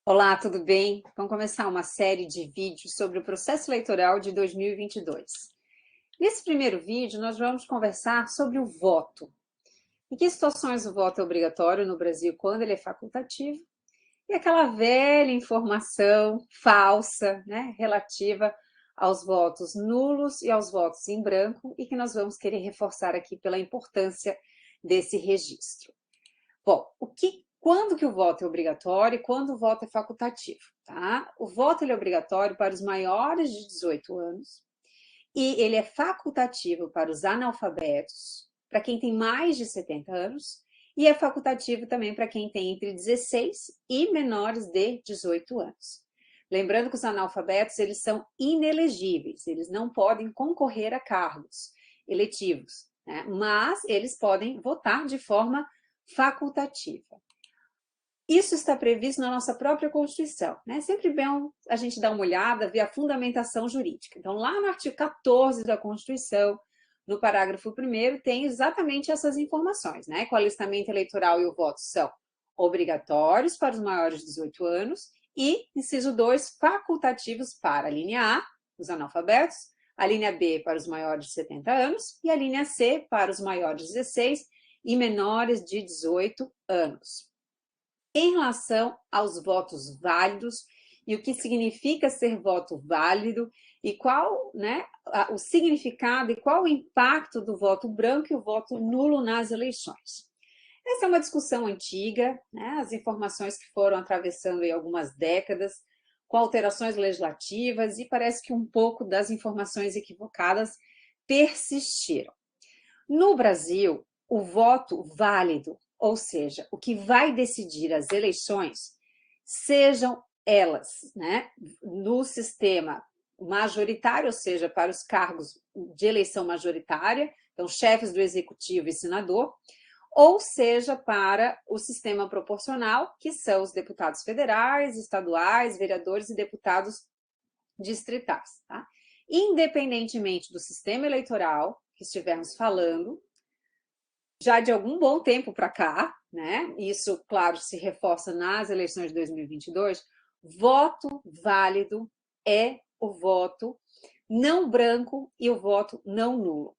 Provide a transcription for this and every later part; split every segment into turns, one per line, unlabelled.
Olá, tudo bem? Vamos começar uma série de vídeos sobre o processo eleitoral de 2022. Nesse primeiro vídeo, nós vamos conversar sobre o voto. Em que situações o voto é obrigatório no Brasil quando ele é facultativo? E aquela velha informação falsa, né, relativa aos votos nulos e aos votos em branco, e que nós vamos querer reforçar aqui pela importância desse registro. Bom, quando que o voto é obrigatório e quando o voto é facultativo, tá? O voto ele é obrigatório para os maiores de 18 anos e ele é facultativo para os analfabetos, para quem tem mais de 70 anos, e é facultativo também para quem tem entre 16 e menores de 18 anos. Lembrando que os analfabetos, eles são inelegíveis, eles não podem concorrer a cargos eletivos, né? Mas eles podem votar de forma facultativa. Isso está previsto na nossa própria Constituição, né? Sempre bom a gente dar uma olhada, ver a fundamentação jurídica. Então, lá no artigo 14 da Constituição, no parágrafo 1º, tem exatamente essas informações, né? Que o alistamento eleitoral e o voto são obrigatórios para os maiores de 18 anos e, inciso 2, facultativos para a linha A, os analfabetos, a linha B para os maiores de 70 anos e a linha C para os maiores de 16 e menores de 18 anos. Em relação aos votos válidos e o que significa ser voto válido e qual, né, o significado e qual o impacto do voto branco e o voto nulo nas eleições. Essa é uma discussão antiga, né, as informações que foram atravessando em algumas décadas, com alterações legislativas, e parece que um pouco das informações equivocadas persistiram. No Brasil, o voto válido, ou seja, o que vai decidir as eleições, sejam elas, né, no sistema majoritário, ou seja, para os cargos de eleição majoritária, então chefes do executivo e senador, ou seja, para o sistema proporcional, que são os deputados federais, estaduais, vereadores e deputados distritais, tá? Independentemente do sistema eleitoral que estivermos falando, já de algum bom tempo para cá, né? Isso, claro, se reforça nas eleições de 2022, voto válido é o voto não branco e o voto não nulo.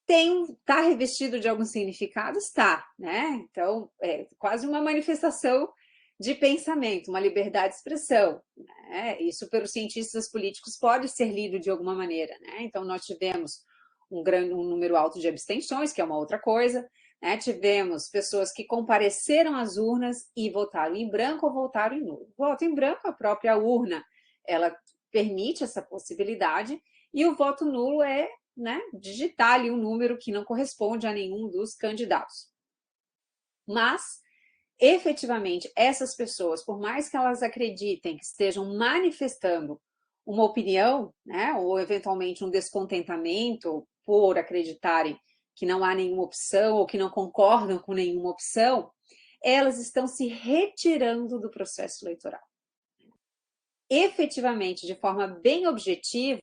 Está revestido de algum significado? Está, né? Então, é quase uma manifestação de pensamento, uma liberdade de expressão, né? Isso, pelos cientistas políticos, pode ser lido de alguma maneira, né? Então, nós tivemos um número alto de abstenções, que é uma outra coisa, né? Tivemos pessoas que compareceram às urnas e votaram em branco ou votaram em nulo. Voto em branco, a própria urna, ela permite essa possibilidade, e o voto nulo é, né, digitar ali um número que não corresponde a nenhum dos candidatos. Mas, efetivamente, essas pessoas, por mais que elas acreditem que estejam manifestando uma opinião, né, ou eventualmente um descontentamento por acreditarem que não há nenhuma opção ou que não concordam com nenhuma opção, elas estão se retirando do processo eleitoral. Efetivamente, de forma bem objetiva,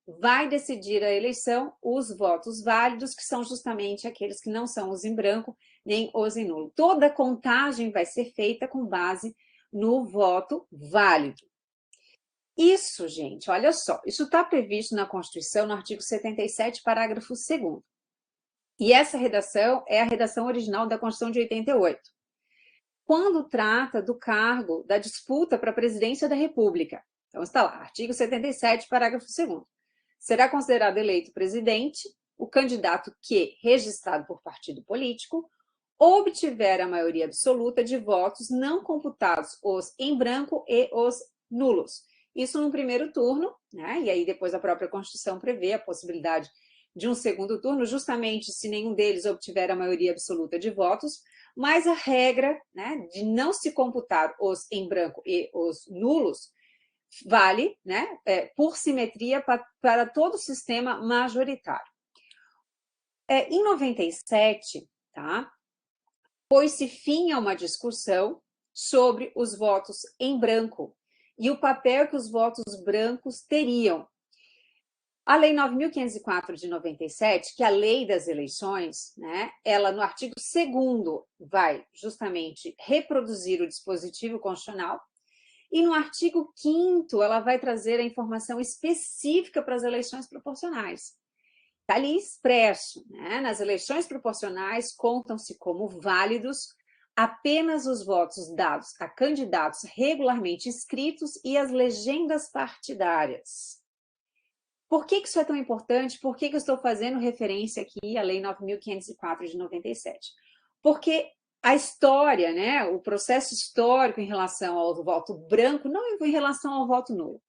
vai decidir a eleição os votos válidos, que são justamente aqueles que não são os em branco nem os em nulo. Toda a contagem vai ser feita com base no voto válido. Isso, gente, olha só, isso está previsto na Constituição, no artigo 77, parágrafo 2º. E essa redação é a redação original da Constituição de 88. Quando trata do cargo, da disputa para a presidência da República. Então, está lá, artigo 77, parágrafo 2º. Será considerado eleito presidente o candidato que, registrado por partido político, obtiver a maioria absoluta de votos não computados os em branco e os nulos. Isso no primeiro turno, né? E aí depois a própria Constituição prevê a possibilidade de um segundo turno, justamente se nenhum deles obtiver a maioria absoluta de votos, mas a regra, né, de não se computar os em branco e os nulos vale, né, por simetria para todo o sistema majoritário. Em 97, tá, pôs-se fim a uma discussão sobre os votos em branco e o papel que os votos brancos teriam. A Lei 9.504 de 97, que é a lei das eleições, né, ela no artigo 2º vai justamente reproduzir o dispositivo constitucional, e no artigo 5º ela vai trazer a informação específica para as eleições proporcionais. Está ali expresso, né? Nas eleições proporcionais contam-se como válidos apenas os votos dados a candidatos regularmente inscritos e as legendas partidárias. Por que isso é tão importante? Por que eu estou fazendo referência aqui à Lei 9.504 de 97? Porque a história, né, o processo histórico em relação ao voto branco, não em relação ao voto nulo,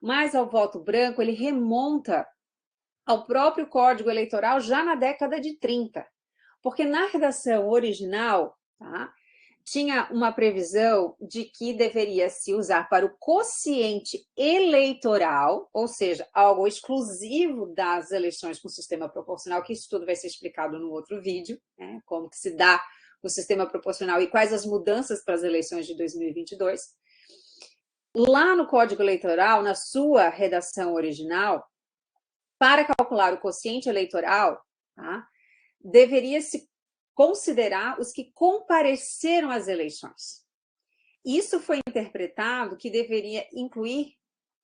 mas ao voto branco, ele remonta ao próprio Código Eleitoral já na década de 30. Porque na redação original, tá, tinha uma previsão de que deveria se usar para o quociente eleitoral, ou seja, algo exclusivo das eleições com sistema proporcional, que isso tudo vai ser explicado no outro vídeo, né, como que se dá o sistema proporcional e quais as mudanças para as eleições de 2022. Lá no Código Eleitoral, na sua redação original, para calcular o quociente eleitoral, tá, deveria-se considerar os que compareceram às eleições. Isso foi interpretado que deveria incluir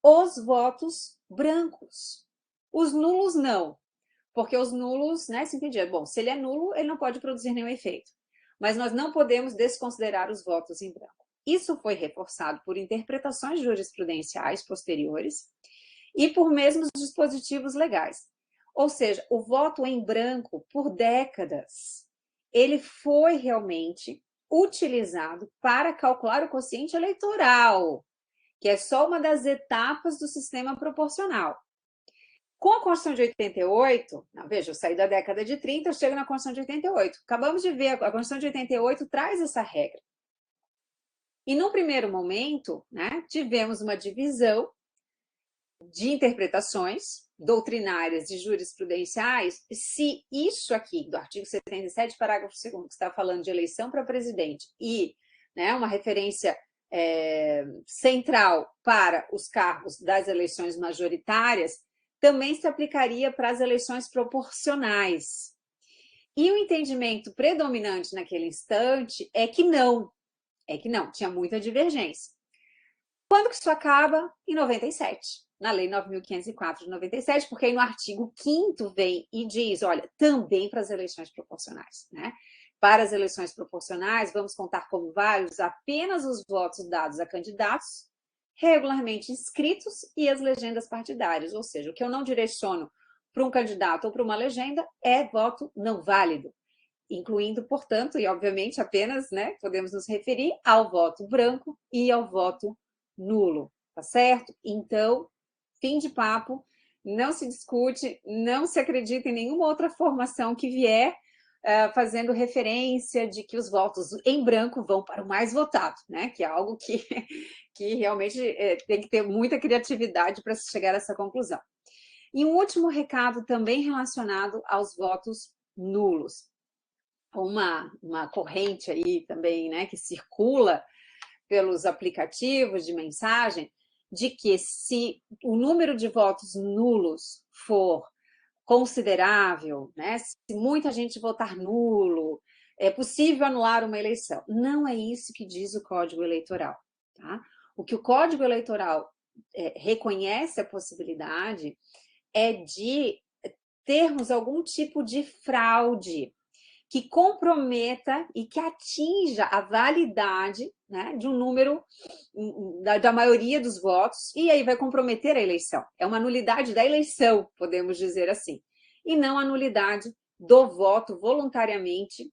os votos brancos. Os nulos não, porque os nulos, né, se entendia, bom, se ele é nulo, ele não pode produzir nenhum efeito. Mas nós não podemos desconsiderar os votos em branco. Isso foi reforçado por interpretações jurisprudenciais posteriores e por mesmos dispositivos legais. Ou seja, o voto em branco, por décadas, ele foi realmente utilizado para calcular o quociente eleitoral, que é só uma das etapas do sistema proporcional. Com a Constituição de 88, não, veja, eu saí da década de 30, eu chego na Constituição de 88. Acabamos de ver, a Constituição de 88 traz essa regra. E, no primeiro momento, né, tivemos uma divisão de interpretações doutrinárias e jurisprudenciais, se isso aqui, do artigo 77, parágrafo 2º, que está falando de eleição para presidente, e, né, uma referência central para os cargos das eleições majoritárias, também se aplicaria para as eleições proporcionais. E o entendimento predominante naquele instante é que não, tinha muita divergência. Quando que isso acaba? Em 97, na Lei 9.504 de 97, porque aí no artigo 5º vem e diz, olha, também para as eleições proporcionais, né? Para as eleições proporcionais, vamos contar como válidos apenas os votos dados a candidatos regularmente inscritos e as legendas partidárias, ou seja, o que eu não direciono para um candidato ou para uma legenda é voto não válido, incluindo, portanto, e obviamente apenas, né, podemos nos referir ao voto branco e ao voto nulo, tá certo? Então, fim de papo, não se discute, não se acredita em nenhuma outra formação que vier fazendo referência de que os votos em branco vão para o mais votado, né? Que é algo que realmente tem que ter muita criatividade para se chegar a essa conclusão. E um último recado também relacionado aos votos nulos. Uma corrente aí também, né, que circula pelos aplicativos de mensagem, de que se o número de votos nulos for considerável, né, se muita gente votar nulo, é possível anular uma eleição. Não é isso que diz o Código Eleitoral, tá? O que o Código Eleitoral reconhece a possibilidade é de termos algum tipo de fraude que comprometa e que atinja a validade, né, de um número da maioria dos votos, e aí vai comprometer a eleição. É uma nulidade da eleição, podemos dizer assim, e não a nulidade do voto voluntariamente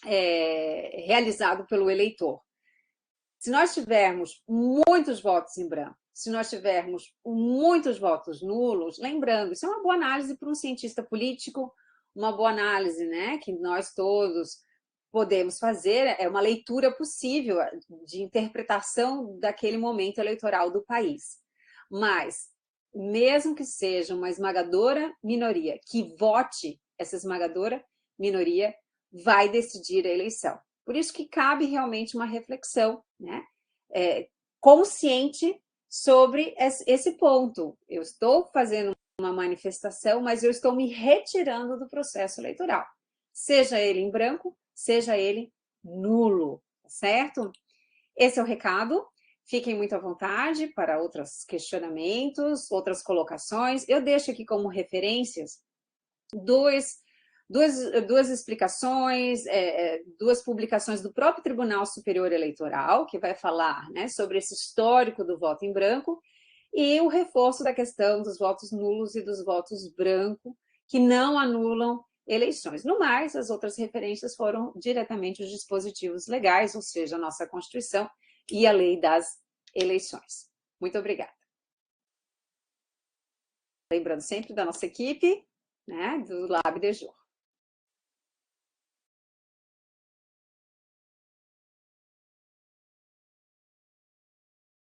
realizado pelo eleitor. Se nós tivermos muitos votos em branco, se nós tivermos muitos votos nulos, lembrando, isso é uma boa análise para um cientista político, uma boa análise, né, que nós todos podemos fazer, é uma leitura possível de interpretação daquele momento eleitoral do país. Mas, mesmo que seja uma esmagadora minoria que vote, essa esmagadora minoria vai decidir a eleição. Por isso que cabe realmente uma reflexão, né, consciente sobre esse ponto. Eu estou fazendo uma manifestação, mas eu estou me retirando do processo eleitoral. Seja ele em branco, seja ele nulo, certo? Esse é o recado. Fiquem muito à vontade para outros questionamentos, outras colocações. Eu deixo aqui como referências duas explicações, duas publicações do próprio Tribunal Superior Eleitoral, que vai falar, né, sobre esse histórico do voto em branco, e o reforço da questão dos votos nulos e dos votos branco, que não anulam eleições. No mais, as outras referências foram diretamente os dispositivos legais, ou seja, a nossa Constituição e a Lei das Eleições. Muito obrigada. Lembrando sempre da nossa equipe, né, do Lab de Jur.